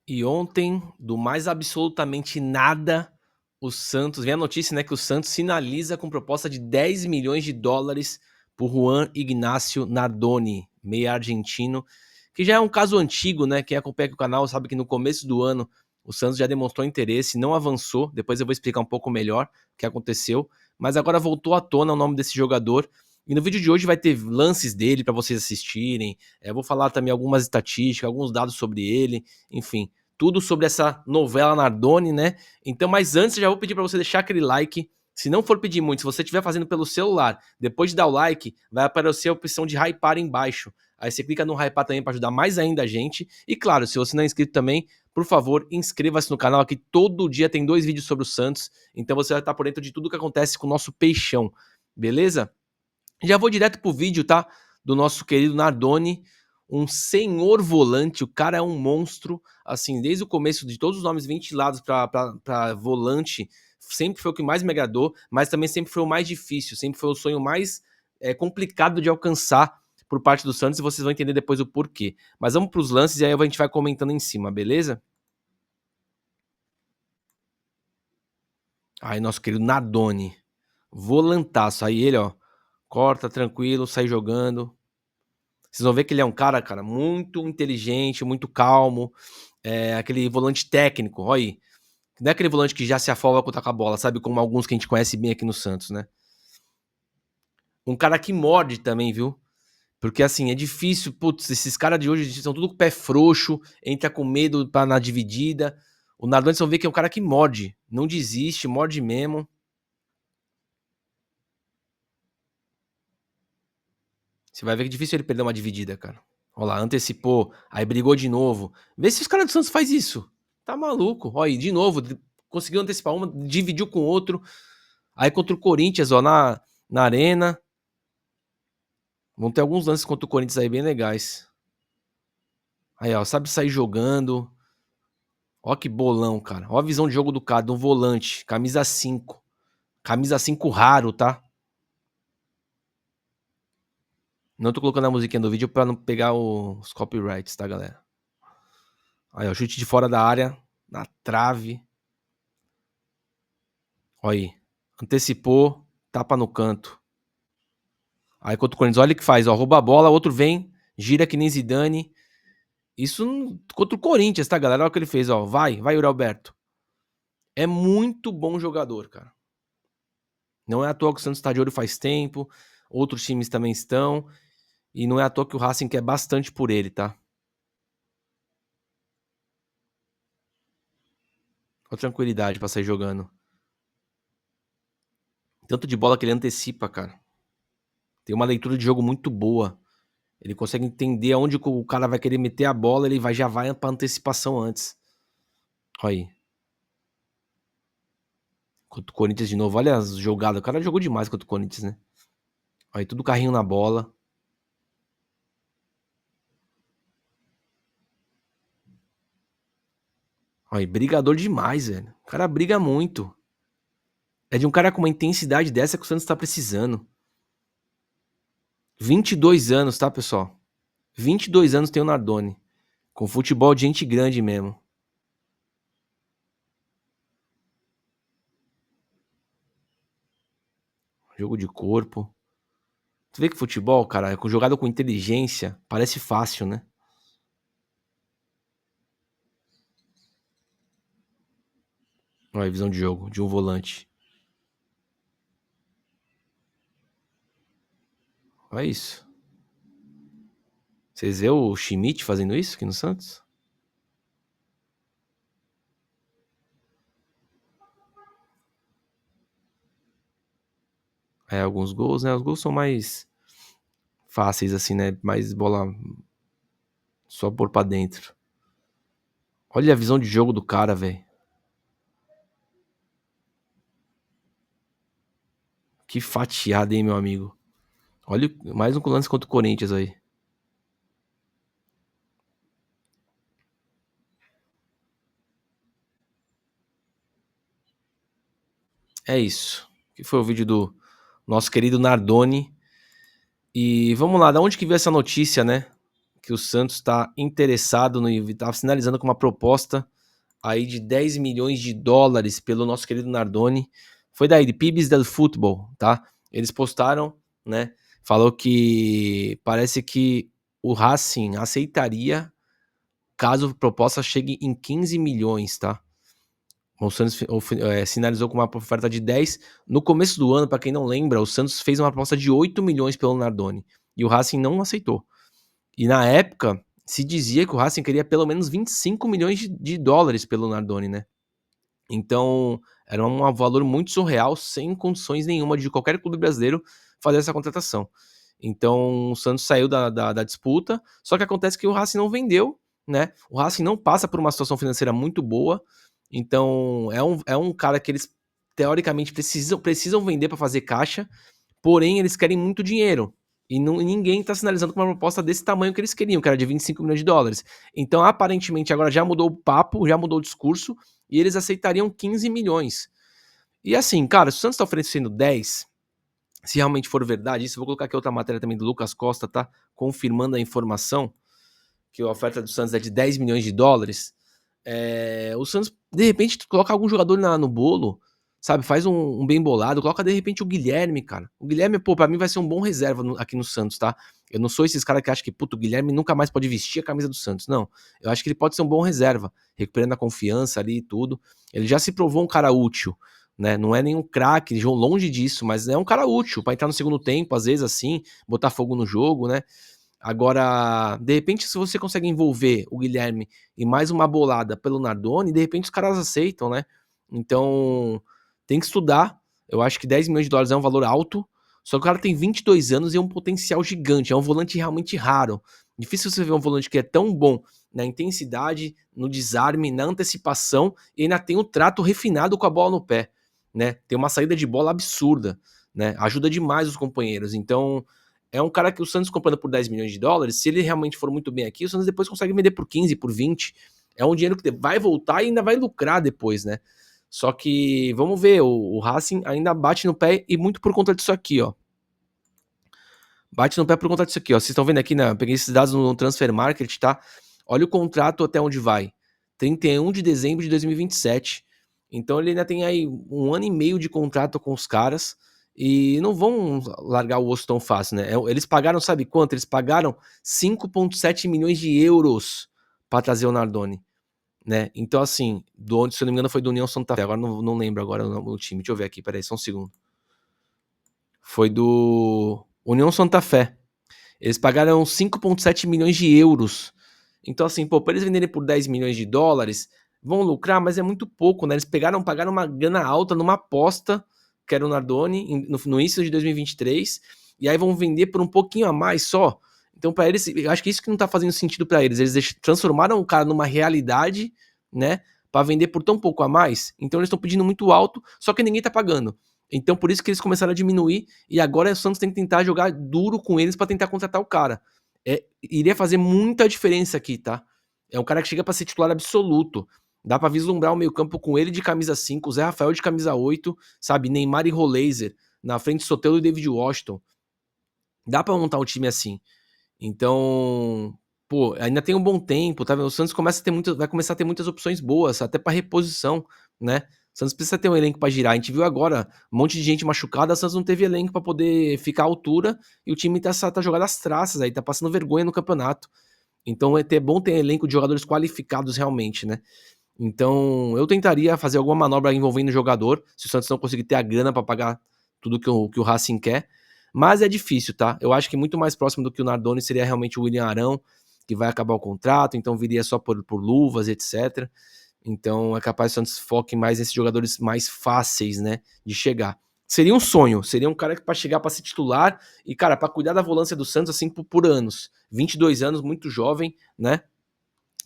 E ontem, do mais absolutamente nada, o Santos vem a notícia, né, que o Santos sinaliza com proposta de 10 milhões de dólares por Juan Ignacio Nardoni, meia argentino, que já é um caso antigo, né? Quem acompanha aqui o canal sabe que no começo do ano o Santos já demonstrou interesse, não avançou. Depois eu vou explicar um pouco melhor o que aconteceu, mas agora voltou à tona o nome desse jogador. E no vídeo de hoje vai ter lances dele para vocês assistirem. Eu vou falar também algumas estatísticas, alguns dados sobre ele, enfim, tudo sobre essa novela Nardoni, né? Então, mas antes, eu já vou pedir para você deixar aquele like. Se não for pedir muito, se você estiver fazendo pelo celular, depois de dar o like, vai aparecer a opção de hypar embaixo. Aí você clica no hypar também para ajudar mais ainda a gente. E claro, se você não é inscrito também, por favor, inscreva-se no canal. Aqui todo dia tem 2 vídeos sobre o Santos. Então você vai estar por dentro de tudo que acontece com o nosso peixão. Beleza? Já vou direto pro vídeo, tá? Do nosso querido Nardoni, um senhor volante, o cara é um monstro, assim, desde o começo de todos os nomes ventilados para volante, sempre foi o que mais me agradou, mas também sempre foi o mais difícil, sempre foi o sonho mais complicado de alcançar por parte do Santos, e vocês vão entender depois o porquê. Mas vamos pros lances e aí a gente vai comentando em cima, beleza? Aí, nosso querido Nardoni, volantaço, aí ele, ó, corta tranquilo, sai jogando. Vocês vão ver que ele é um cara, muito inteligente, muito calmo. É aquele volante técnico, olha aí. Não é aquele volante que já se afoga quando tá com a bola, sabe? Como alguns que a gente conhece bem aqui no Santos, né? Um cara que morde também, viu? Porque assim, é difícil, putz, esses caras de hoje são tudo com o pé frouxo, entra com medo pra na dividida. O Nardoni, vocês vão ver que é um cara que morde, não desiste, morde mesmo. Você vai ver que é difícil ele perder uma dividida, cara. Olha lá, antecipou, aí brigou de novo. Vê se os caras do Santos faz isso. Tá maluco. Olha aí, de novo, conseguiu antecipar uma, dividiu com o outro. Aí contra o Corinthians, ó, na arena. Vão ter alguns lances contra o Corinthians aí bem legais. Aí, ó, sabe sair jogando. Ó que bolão, cara. Ó a visão de jogo do cara, do volante. Camisa 5. Camisa 5 raro, tá? Não tô colocando a musiquinha do vídeo pra não pegar os copyrights, tá, galera? Aí, ó, chute de fora da área, na trave. Olha aí. Antecipou, tapa no canto. Aí contra o Corinthians, olha o que faz, ó. Rouba a bola, outro vem, gira que nem Zidane. Isso contra o Corinthians, tá, galera? Olha o que ele fez, ó. Vai, Yuri Alberto. É muito bom jogador, cara. Não é à toa que o Santos tá de olho faz tempo. Outros times também estão. E não é à toa que o Racing quer bastante por ele, tá? Com tranquilidade pra sair jogando. Tanto de bola que ele antecipa, cara. Tem uma leitura de jogo muito boa. Ele consegue entender aonde o cara vai querer meter a bola, ele já vai pra antecipação antes. Olha aí. Contra o Corinthians de novo. Olha as jogadas. O cara jogou demais contra o Corinthians, né? Olha aí, tudo carrinho na bola. Olha aí, brigador demais, velho. O cara briga muito. É de um cara com uma intensidade dessa que o Santos tá precisando. 22 anos, tá, pessoal? 22 anos tem o Nardoni. Com futebol de gente grande mesmo. Jogo de corpo. Tu vê que futebol, cara, jogado com inteligência, parece fácil, né? Olha a visão de jogo de um volante. Olha isso. Vocês vê o Schmidt fazendo isso aqui no Santos? É, alguns gols, né? Os gols são mais fáceis, assim, né? Mais bola só pôr pra dentro. Olha a visão de jogo do cara, velho. Que fatiada, hein, meu amigo? Olha mais um lance contra o Corinthians aí. É isso. Que foi o vídeo do nosso querido Nardoni. E vamos lá, da onde que veio essa notícia, né? que o Santos está interessado, está sinalizando com uma proposta aí de 10 milhões de dólares pelo nosso querido Nardoni. Foi daí, de Pibes del Futebol, tá? Eles postaram, né? Falou que parece que o Racing aceitaria caso a proposta chegue em 15 milhões, tá? O Santos sinalizou com uma oferta de 10. No começo do ano, para quem não lembra, o Santos fez uma proposta de 8 milhões pelo Nardoni. E o Racing não aceitou. E na época, se dizia que o Racing queria pelo menos 25 milhões de dólares pelo Nardoni, né? Então, era um valor muito surreal, sem condições nenhuma de qualquer clube brasileiro fazer essa contratação. Então, o Santos saiu da disputa, só que acontece que o Racing não vendeu, né? O Racing não passa por uma situação financeira muito boa, então é um cara que eles, teoricamente, precisam vender para fazer caixa, porém, eles querem muito dinheiro. E ninguém está sinalizando com uma proposta desse tamanho que eles queriam, que era de 25 milhões de dólares. Então, aparentemente, agora já mudou o papo, já mudou o discurso, e eles aceitariam 15 milhões. E assim, cara, se o Santos está oferecendo 10, se realmente for verdade, isso, eu vou colocar aqui outra matéria também do Lucas Costa, tá? Confirmando a informação, que a oferta do Santos é de 10 milhões de dólares. O Santos, de repente, coloca algum jogador no bolo, sabe? Faz um bem bolado, coloca de repente o Guilherme, cara. O Guilherme, pô, pra mim vai ser um bom reserva aqui no Santos, tá? Eu não sou esses caras que acham que, puto, o Guilherme nunca mais pode vestir a camisa do Santos. Não. Eu acho que ele pode ser um bom reserva, recuperando a confiança ali e tudo. Ele já se provou um cara útil, né? Não é nenhum craque, longe disso, mas é um cara útil pra entrar no segundo tempo, às vezes assim, botar fogo no jogo, né? Agora, de repente, se você consegue envolver o Guilherme e mais uma bolada pelo Nardoni, de repente os caras aceitam, né? Então, tem que estudar. Eu acho que 10 milhões de dólares é um valor alto, só que o cara tem 22 anos e é um potencial gigante, é um volante realmente raro. Difícil você ver um volante que é tão bom na intensidade, no desarme, na antecipação e ainda tem um trato refinado com a bola no pé, né? Tem uma saída de bola absurda, né? Ajuda demais os companheiros. Então, é um cara que o Santos comprando por 10 milhões de dólares, se ele realmente for muito bem aqui, o Santos depois consegue vender por 15, por 20. É um dinheiro que vai voltar e ainda vai lucrar depois, né? Só que, vamos ver, o Racing ainda bate no pé e muito por conta disso aqui, ó. Bate no pé por conta disso aqui, ó. Vocês estão vendo aqui, né? Eu peguei esses dados no Transfer Market, tá? Olha o contrato até onde vai. 31 de dezembro de 2027. Então ele ainda tem aí 1 ano e meio de contrato com os caras e não vão largar o osso tão fácil, né? Eles pagaram, sabe quanto? Eles pagaram 5,7 milhões de euros para trazer o Nardoni, né? Então, assim, se eu não me engano, foi do União Santa Fé. Agora não lembro agora o time. Deixa eu ver aqui, peraí, só um segundo. Foi do União Santa Fé. Eles pagaram 5,7 milhões de euros. Então, assim, pô, para eles venderem por 10 milhões de dólares, vão lucrar, mas é muito pouco, né? Eles pagaram uma grana alta numa aposta, que era o Nardoni, no início de 2023, e aí vão vender por um pouquinho a mais só. Então, para eles, eu acho que isso que não tá fazendo sentido para eles. Eles transformaram o cara numa realidade, né? Para vender por tão pouco a mais. Então, eles estão pedindo muito alto, só que ninguém tá pagando. Então, por isso que eles começaram a diminuir, e agora o Santos tem que tentar jogar duro com eles para tentar contratar o cara. Iria fazer muita diferença aqui, tá? É um cara que chega para ser titular absoluto. Dá para vislumbrar o meio-campo com ele de camisa 5, Zé Rafael de camisa 8, sabe? Neymar e Roleiser. Na frente, Soteldo e David Washington. Dá para montar um time assim. Então, pô, ainda tem um bom tempo, tá? O Santos vai começar a ter muitas opções boas, até para reposição, né? O Santos precisa ter um elenco para girar. A gente viu agora um monte de gente machucada, o Santos não teve elenco para poder ficar à altura e o time tá jogando as traças aí, tá passando vergonha no campeonato. Então é bom ter elenco de jogadores qualificados realmente, né? Então eu tentaria fazer alguma manobra envolvendo o jogador, se o Santos não conseguir ter a grana para pagar tudo que o Racing quer. Mas é difícil, tá? Eu acho que muito mais próximo do que o Nardoni seria realmente o William Arão, que vai acabar o contrato, então viria só por luvas, etc. Então é capaz que o Santos foque mais nesses jogadores mais fáceis, né, de chegar. Seria um sonho, seria um cara que para chegar para ser titular e, cara, para cuidar da volância do Santos assim por anos. 22 anos, muito jovem, né?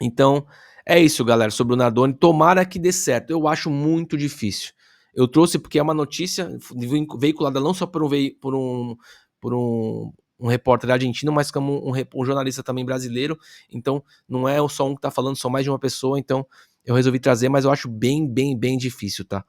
Então, é isso, galera, sobre o Nardoni. Tomara que dê certo. Eu acho muito difícil. Eu trouxe porque é uma notícia veiculada não só por um repórter argentino, mas como um jornalista também brasileiro. Então, não é só um que tá falando, só mais de uma pessoa. Então, eu resolvi trazer, mas eu acho bem, bem, bem difícil, tá?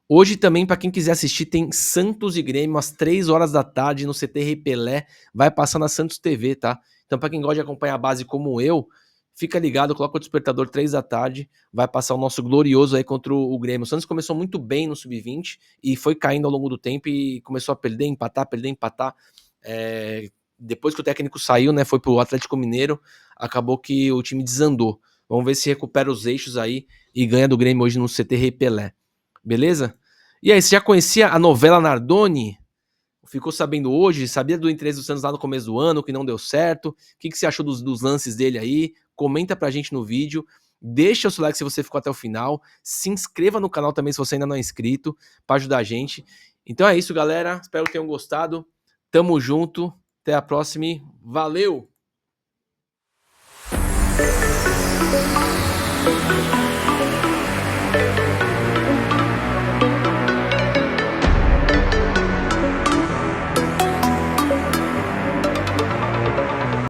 Hoje também, para quem quiser assistir, tem Santos e Grêmio às 3 horas da tarde no CT Rei Pelé. Vai passar na Santos TV, tá? Então, para quem gosta de acompanhar a base como eu, fica ligado, coloca o despertador 3 da tarde, vai passar o nosso glorioso aí contra o Grêmio. O Santos começou muito bem no Sub-20 e foi caindo ao longo do tempo e começou a perder, empatar, perder, empatar. Depois que o técnico saiu, né, foi pro Atlético Mineiro, acabou que o time desandou. Vamos ver se recupera os eixos aí e ganha do Grêmio hoje no CT Rei Pelé. Beleza? E aí, você já conhecia a novela Nardoni? Ficou sabendo hoje? Sabia do interesse do Santos lá no começo do ano, que não deu certo? O que você achou dos lances dele aí? Comenta pra gente no vídeo. Deixa o seu like se você ficou até o final. Se inscreva no canal também se você ainda não é inscrito, pra ajudar a gente. Então é isso, galera. Espero que tenham gostado. Tamo junto. Até a próxima e valeu!